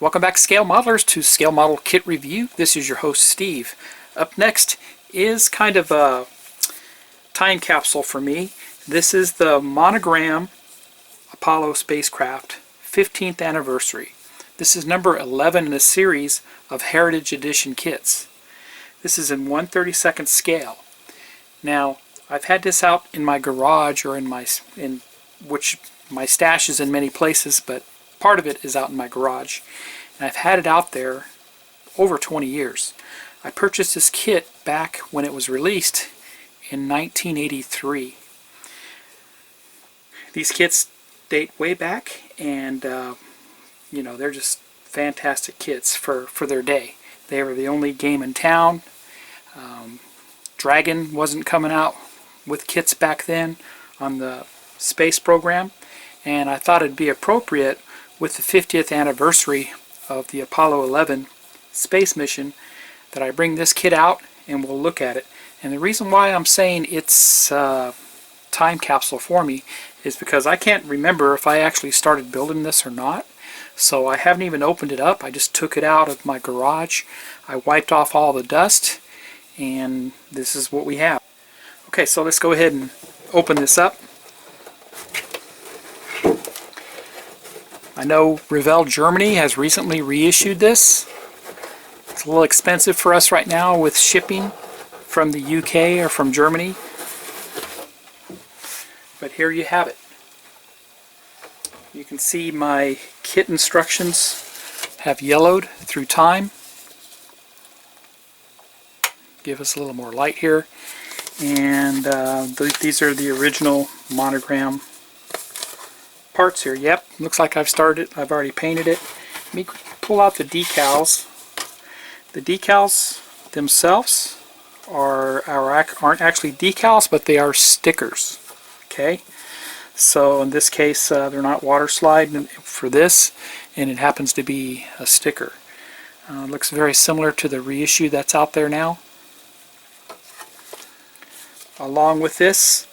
Welcome back, Scale Modelers, to Scale Model Kit Review. This is your host, Steve. Up next is kind of a time capsule for me. This is the Monogram Apollo Spacecraft 15th anniversary. This is number 11 in a series of Heritage Edition kits. This is in 1/32 scale. Now, I've had this out in my garage, or my stash is in many places, but part of it is out in my garage. And I've had it out there over 20 years. I purchased this kit back when it was released in 1983. These kits date way back, and you know, they're just fantastic kits for their day. They were the only game in town. Dragon wasn't coming out with kits back then on the space program, and I thought it'd be appropriate with the 50th anniversary of the Apollo 11 space mission that I bring this kit out and we'll look at it. And the reason why I'm saying it's a time capsule for me is because I can't remember if I actually started building this or not. So I haven't even opened it up. I just took it out of my garage. I wiped off all the dust, and this is what we have. Okay, so let's go ahead and open this up. I know Revell Germany has recently reissued this. It's a little expensive for us right now with shipping from the UK or from Germany. But here you have it. You can see my kit instructions have yellowed through time. Give us a little more light here. And these are the original Monogram parts here. Yep, looks like I've already painted it. Let me pull out the decals. The decals themselves aren't actually decals, but they are stickers. Okay, so in this case they're not water slide for this, and it happens to be a sticker. Looks very similar to the reissue that's out there now. Along with this,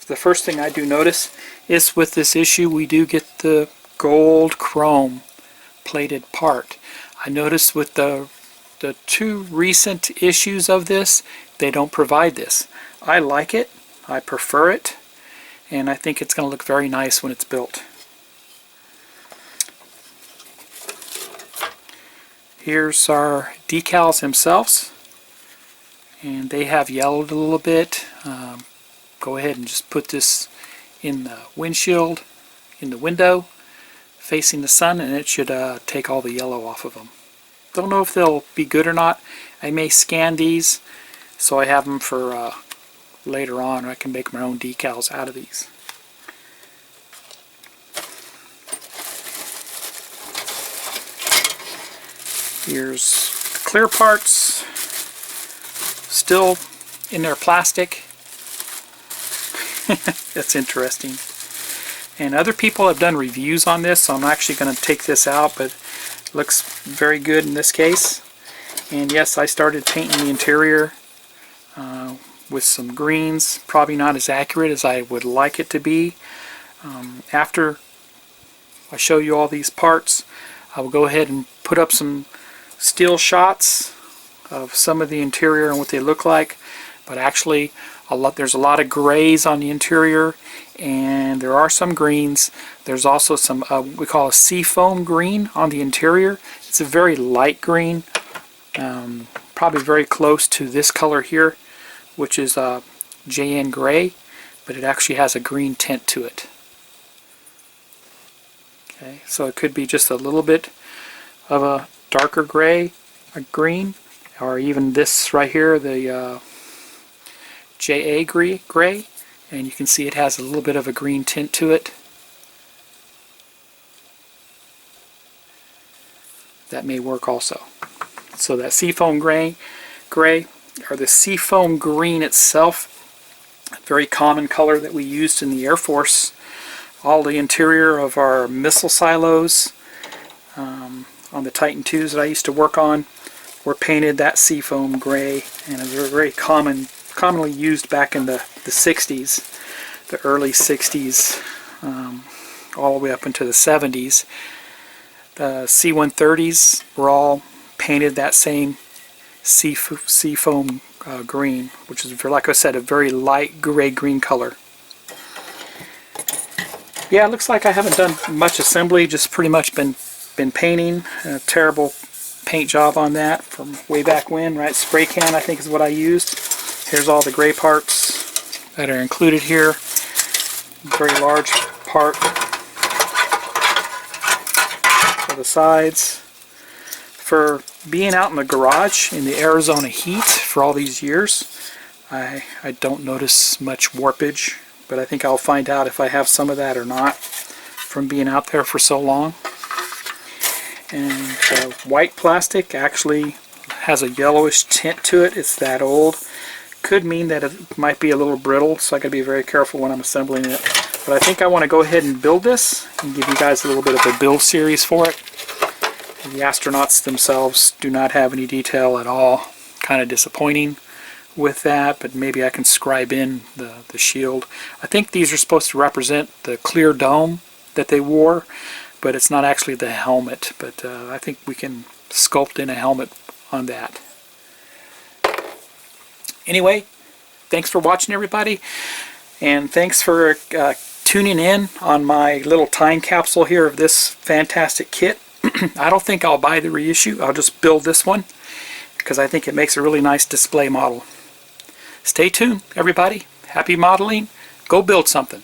the first thing I do notice is with this issue we do get the gold chrome plated part. I noticed with the two recent issues of this, they don't provide this. I like it, I prefer it, and I think it's going to look very nice when it's built. Here's our decals themselves, and they have yellowed a little bit. Go ahead and just put this in the windshield, in the window, facing the sun, and it should take all the yellow off of them. Don't know if they'll be good or not. I may scan these so I have them for later on. I can make my own decals out of these. Here's the clear parts, still in their plastic. That's interesting. And other people have done reviews on this, so I'm actually going to take this out, but it looks very good in this case. And yes, I started painting the interior with some greens, probably not as accurate as I would like it to be. After I show you all these parts, I will go ahead and put up some still shots of some of the interior and what they look like. But actually, there's a lot of grays on the interior, and there are some greens. There's also some we call a seafoam green on the interior. It's a very light green, probably very close to this color here, which is JN gray, but it actually has a green tint to it. Okay, so it could be just a little bit of a darker gray, a green, or even this right here, the JA gray, and you can see it has a little bit of a green tint to it. That may work also. So that seafoam gray, or the seafoam green itself, a very common color that we used in the Air Force. All the interior of our missile silos on the Titan IIs that I used to work on were painted that seafoam gray, and it was very commonly used back in the 60s, the early 60s, all the way up into the 70s. C-130s were all painted that same sea foam green, which is, like I said, a very light gray-green color. Yeah, it looks like I haven't done much assembly, just pretty much been painting. A terrible paint job on that from way back when, right? Spray can, I think, is what I used. Here's all the gray parts that are included here. Very large part for the sides. For being out in the garage in the Arizona heat for all these years, I don't notice much warpage, but I think I'll find out if I have some of that or not from being out there for so long. And white plastic actually has a yellowish tint to it. It's that old. Could mean that it might be a little brittle, so I gotta be very careful when I'm assembling it. But I think I want to go ahead and build this and give you guys a little bit of a build series for it. The astronauts themselves do not have any detail at all. Kind of disappointing with that, but maybe I can scribe in the shield. I think these are supposed to represent the clear dome that they wore, but it's not actually the helmet. But I think we can sculpt in a helmet on that. Anyway, thanks for watching, everybody, and thanks for tuning in on my little time capsule here of this fantastic kit. I don't think I'll buy the reissue. I'll just build this one because I think it makes a really nice display model. Stay tuned, everybody. Happy modeling. Go build something.